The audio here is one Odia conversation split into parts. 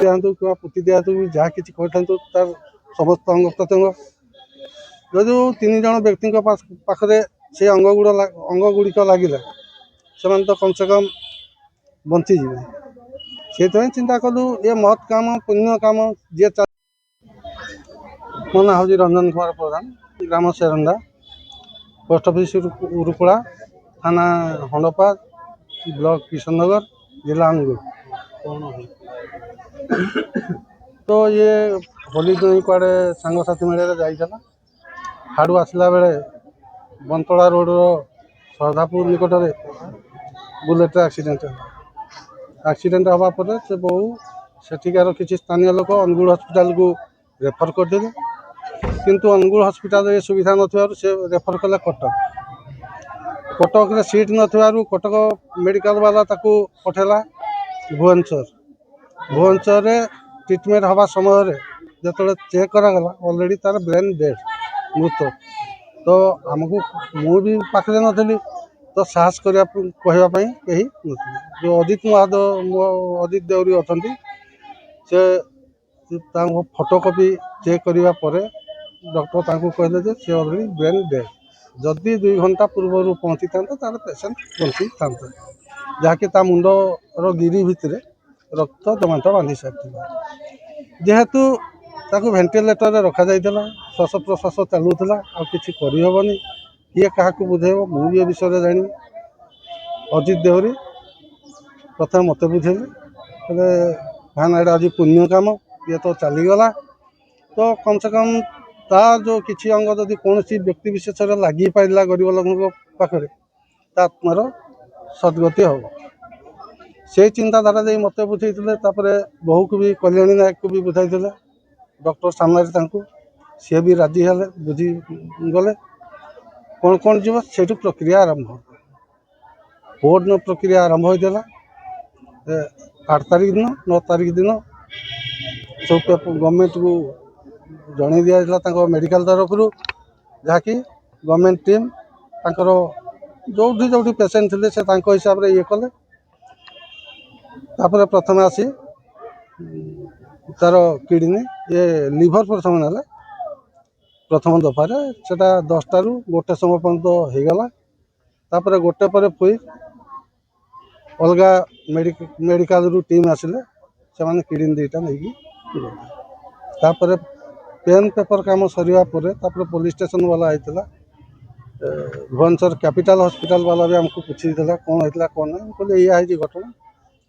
ଦିଆନ୍ତୁ କିମ୍ବା ପୋତି ଦିଆନ୍ତୁ ଯାହା କିଛି କରିଥାନ୍ତୁ ତାର ସମସ୍ତ ଅଙ୍ଗ ପ୍ରତ୍ୟଙ୍ଗ ଯଦି 3 ଜଣ ବ୍ୟକ୍ତିଙ୍କ ପାଖରେ ସେ ଅଙ୍ଗଗୁଡ଼ିକ ଲାଗିଲା ସେମାନେ ତ କମ୍ ସେ କମ୍ ବଞ୍ଚିଯିବେ। ସେଇଥିପାଇଁ ଚିନ୍ତା କଲୁ ଏ ମହତ୍ କାମ ପୁଣ୍ୟ କାମ ଯିଏ ମୋ ନାଁ ହେଉଛି ରଞ୍ଜନ କୁମାର ପ୍ରଧାନ, ଗ୍ରାମ ସେରଣ୍ଡା, ପୋଷ୍ଟ ଅଫିସ୍ ଉରୁକୁଳା, ଥାନା ହଣ୍ଡପା, ବ୍ଲକ କିଶନନଗର, ଜିଲ୍ଲା ଅନୁଗୁଳ। ତ ଇଏ ହୋଲି ଦିନ କୁଆଡ଼େ ସାଙ୍ଗସାଥି ମେଳରେ ଯାଇଥିଲା। ହାଡ଼ୁ ଆସିଲା ବେଳେ ବନ୍ତଳା ରୋଡ଼ର ଶ୍ରଦ୍ଧାପୁର ନିକଟରେ ବୁଲେଟ୍ରେ ଆକ୍ସିଡେଣ୍ଟ ହେଲା। ଆକ୍ସିଡେଣ୍ଟ ହେବା ପରେ ସେ ବହୁ ସେଠିକାର କିଛି ସ୍ଥାନୀୟ ଲୋକ ଅନୁଗୁଳ ହସ୍ପିଟାଲକୁ ରେଫର୍ କରିଥିଲେ, କିନ୍ତୁ ଅନୁଗୁଳ ହସ୍ପିଟାଲରେ ଏ ସୁବିଧା ନଥିବାରୁ ସେ ରେଫର୍ କଲେ କଟକରେ ସିଟ୍ ନଥିବାରୁ କଟକ ମେଡ଼ିକାଲ ବାଲା ତାକୁ ପଠାଇଲା ଭୁବନେଶ୍ୱରରେ ଟ୍ରିଟମେଣ୍ଟ ହେବା ସମୟରେ ଯେତେବେଳେ ଚେକ୍ କରାଗଲା ଅଲରେଡ଼ି ତା'ର ବ୍ରେନ୍ ଡେଡ୍, ମୃତ। ତ ଆମକୁ ମୁଁ ବି ପାଖରେ ନଥିଲି, ତ ସାହସ କହିବା ପାଇଁ କେହି ନଥିଲେ। ଯେଉଁ ଅଜିତ ଦେଉରୀ ଅଛନ୍ତି, ସେ ତାଙ୍କ ଫଟୋକପି ଚେକ୍ କରିବା ପରେ ଡକ୍ଟର ତାଙ୍କୁ କହିଲେ ଯେ ସେ ଅଲରେଡ଼ି ବ୍ରେନ୍ ଡେଡ୍। ଯଦି 2 ଘଣ୍ଟା ପୂର୍ବରୁ ପହଞ୍ଚିଥାନ୍ତା ତାହେଲେ ପେସେଣ୍ଟ ବଞ୍ଚିଥାନ୍ତା, ଯାହାକି ତା ମୁଣ୍ଡର ଗିରି ଭିତରେ ରକ୍ତ ଜମାଟ ବାନ୍ଧି ସାରିଥିଲା। ଯେହେତୁ ତାକୁ ଭେଣ୍ଟିଲେଟରରେ ରଖାଯାଇଥିଲା, ଶ୍ୱାସ ପ୍ରଶ୍ୱାସ ଚାଲୁଥିଲା, ଆଉ କିଛି କରିହେବନି, କିଏ କାହାକୁ ବୁଝେଇବ, ମୁଁ ବି ଏ ବିଷୟରେ ଜାଣିନି। ଅଜିତ ଦେଉରୀ ପ୍ରଥମେ ମୋତେ ବୁଝେଇଲେ, କହିଲେ ଭାଇନା ଏଇଟା ଆଜି ପୁଣ୍ୟ କାମ, ଇଏ ତ ଚାଲିଗଲା, ତ କମ୍ ସେ କମ୍ ତା ଯେଉଁ କିଛି ଅଙ୍ଗ ଯଦି କୌଣସି ବ୍ୟକ୍ତି ବିଶେଷରେ ଲାଗିପାରିଲା ଗରିବ ଲୋକଙ୍କ ପାଖରେ, ତା ଆତ୍ମାର ସଦ୍ଗତି ହେବ। ସେଇ ଚିନ୍ତାଧାରା ଦେଇ ମୋତେ ବୁଝେଇଥିଲେ। ତାପରେ ବୋହୂକୁ ବି କଲ୍ୟାଣୀ ନାୟକକୁ ବି ବୁଝାଇଥିଲେ ଡକ୍ଟର ସାମ୍ନାରେ ତାଙ୍କୁ, ସିଏ ବି ରାଜି ହେଲେ, ବୁଝିଗଲେ କ'ଣ ଯିବ। ସେଇଠୁ ପ୍ରକ୍ରିୟା ଆରମ୍ଭ, କୋର୍ଟର ପ୍ରକ୍ରିୟା ଆରମ୍ଭ ହୋଇଥିଲା। 8 ତାରିଖ ଦିନ 9 ତାରିଖ ଦିନ ସବୁ ଗଭର୍ଣ୍ଣମେଣ୍ଟକୁ ଜଣାଇ ଦିଆଯାଇଥିଲା ତାଙ୍କ ମେଡ଼ିକାଲ ତରଫରୁ, ଯାହାକି ଗଭର୍ଣ୍ଣମେଣ୍ଟ ଟିମ୍ ତାଙ୍କର ଯେଉଁଠି ପେସେଣ୍ଟ ଥିଲେ ସେ ତାଙ୍କ ହିସାବରେ ଇଏ କଲେ। ତାପରେ ପ୍ରଥମେ ଆସି ତା'ର କିଡ଼ନୀ ଲିଭର ପ୍ରଥମେ ନେଲେ। ପ୍ରଥମ ଦଫାରେ ସେଟା 10ଟାରୁ 1 ସମୟ ପର୍ଯ୍ୟନ୍ତ ହେଇଗଲା। ତାପରେ 1 ପରେ ଅଲଗା ମେଡ଼ିକାଲରୁ ଟିମ୍ ଆସିଲେ, ସେମାନେ କିଡ଼ନୀ 2ଟା ନେଇକି ଗଲେ। ତାପରେ ପେନ୍ ପେପର କାମ ସରିବା ପରେ ତାପରେ ପୋଲିସ ଷ୍ଟେସନ ବାଲା ହେଇଥିଲା, ଭୁବନେଶ୍ୱର କ୍ୟାପିଟାଲ ହସ୍ପିଟାଲ ବାଲା ବି ଆମକୁ ପୁଛିଥିଲା କ'ଣ ହେଇଥିଲା କ'ଣ ନାହିଁ। କହିଲେ ଏଇଆ ହେଇଛି ଘଟଣା,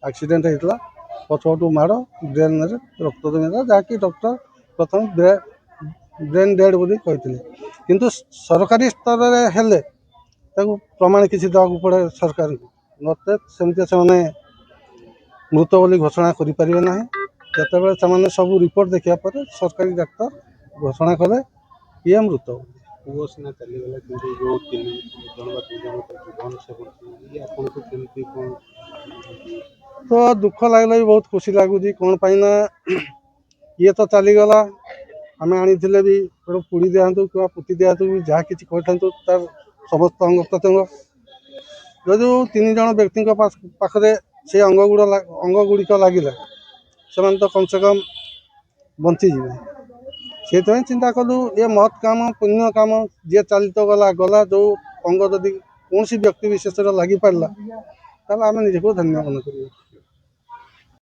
ଆକ୍ସିଡେଣ୍ଟ ହେଇଥିଲା, ପଛପଟୁ ମାଡ଼, ବ୍ରେନ୍ରେ ରକ୍ତ ଜମିଥିଲା, ଯାହାକି ଡକ୍ଟର ପ୍ରଥମେ ବ୍ରେନ୍ ଡେଡ୍ ବୋଲି କହିଥିଲେ। କିନ୍ତୁ ସରକାରୀ ସ୍ତରରେ ହେଲେ ତାକୁ ପ୍ରମାଣ କିଛି ଦେବାକୁ ପଡ଼େ ସରକାରଙ୍କୁ, ନଚେତ୍ ସେମିତି ସେମାନେ ମୃତ ବୋଲି ଘୋଷଣା କରିପାରିବେ ନାହିଁ। ଯେତେବେଳେ ସେମାନେ ସବୁ ରିପୋର୍ଟ ଦେଖିବା ପରେ ସରକାରୀ ଡାକ୍ତର ଘୋଷଣା କଲେ ଇଏ ମୃତ ବୋଲି। ପୁଅ ସିନା ଚାଲିଗଲା, କିନ୍ତୁ ଯେଉଁ 3 ଜଣ ବା 2 ଜଣ ଜୀବନ ସେ ବଞ୍ଚିଲେ, ଆପଣଙ୍କୁ କେମିତି କ'ଣ? ତ ଦୁଃଖ ଲାଗିଲା ବି, ବହୁତ ଖୁସି ଲାଗୁଛି। କ'ଣ ପାଇଁ ନା ଇଏ ତ ଚାଲିଗଲା, ଆମେ ଆଣିଥିଲେ ବି ଗୋଟେ ପୋଡ଼ି ଦିଆନ୍ତୁ କିମ୍ବା ପୋତି ଦିଆନ୍ତୁ ଯାହା କିଛି କରିଥାନ୍ତୁ ତାର ସମସ୍ତ ଅଙ୍ଗ ପ୍ରତ୍ୟଙ୍ଗ ଯଦି 3 ଜଣ ବ୍ୟକ୍ତିଙ୍କ ପାଖରେ ସେ ଅଙ୍ଗଗୁଡ଼ିକ ଲାଗିଲା ସେମାନେ ତ କମ୍ ସେ କମ୍ ବଞ୍ଚିଯିବେ। ସେଇଥିପାଇଁ ଚିନ୍ତା କଲୁ ଏ ମହତ୍ କାମ ପୁଣ୍ୟ କାମ ଯିଏ ଚାଲି ତ ଗଲା, ଯେଉଁ ଅଙ୍ଗ ଯଦି କୌଣସି ବ୍ୟକ୍ତି ବିଶେଷରେ ଲାଗିପାରିଲା ତାହେଲେ ଆମେ ନିଜକୁ ଧନ୍ୟ ମନେ କରିବୁ।